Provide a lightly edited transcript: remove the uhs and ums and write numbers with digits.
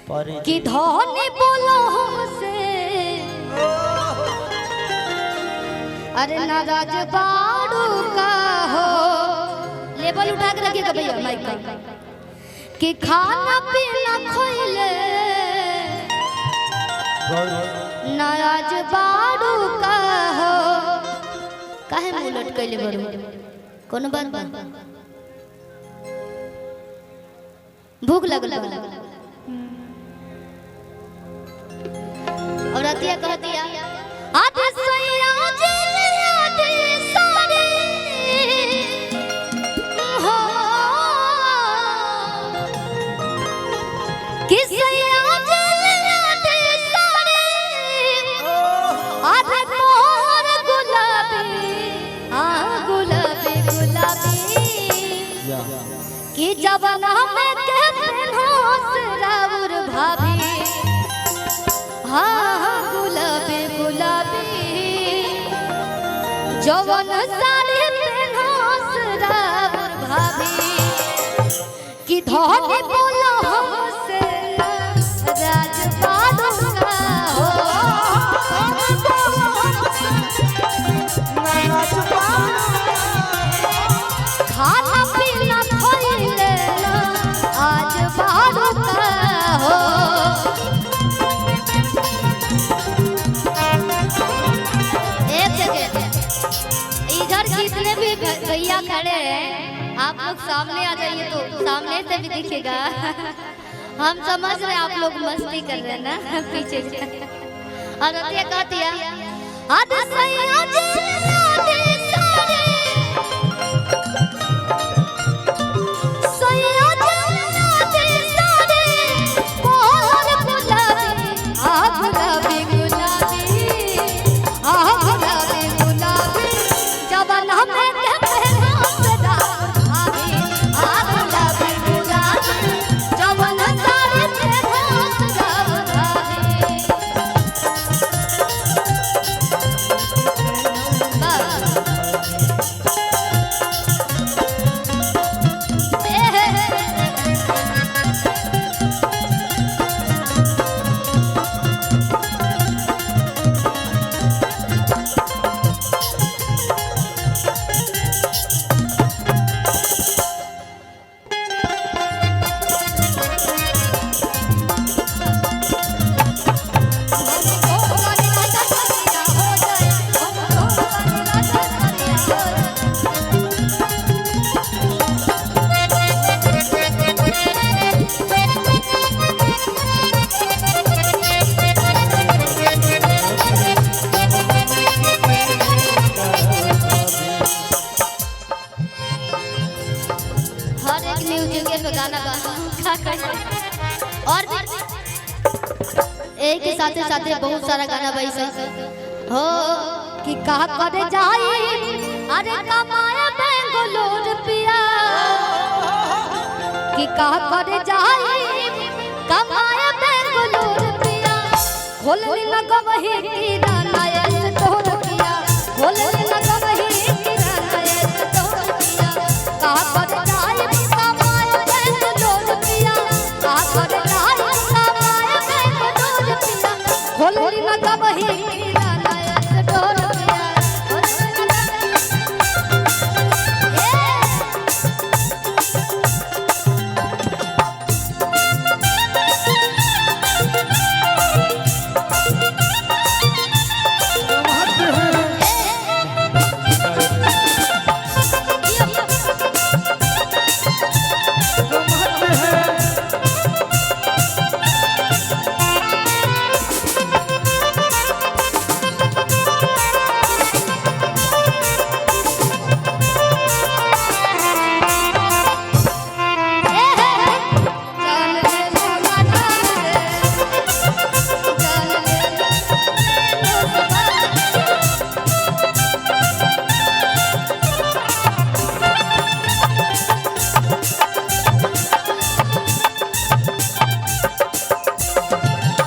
कि धोनी बोलो से अरे नाराज बाड़ू का हो लेवल उठा के रखिएगा भैया माइक का कि खाना पीना खोइले नाराज बाड़ू का हो काहे मुंह लटकैले बड़ू कोनो बात बा भूख लगल और अतिया कहतिया आज सैया जिलिया दे सारे हो कि सैया जिलिया दे सारे आज मोर गुलाबी गुलाबी गुलाबी कि जवाना में के पेनहोस राउर भाभी हाँ गुलाबी गुलाबी जवन साड़ी पेनहोस राउर भाभी कि धोनी बोलो हमसे राज बादुका हो खाना पीना खोइले आज बादुका हो इधर जितने भी भैया खड़े हैं आप लोग सामने आ जाइए तो सामने से भी दिखेगा हम समझ रहे हैं आप लोग मस्ती कर रहे हैं ना पीछे से और अतिया कहती है आज सैया जिलिया दे सारे सैया जिलिया दे सारे मोर गुलाबी गुलाबी गुलाबी गुलाबी गुलाबी जवान हमें के पेनहोस राउर भाभी गुलाबी गुलाबी जवान साड़ी पेनहोस राउर भाभी और एक ही साथे साथे बहुत सारा गाना भाई हो कि कहा करे जाए अरे कमाया बेंगलोर पिया कि कहा करे जाए कमाया बेंगलोर पिया खोलनी न गवही की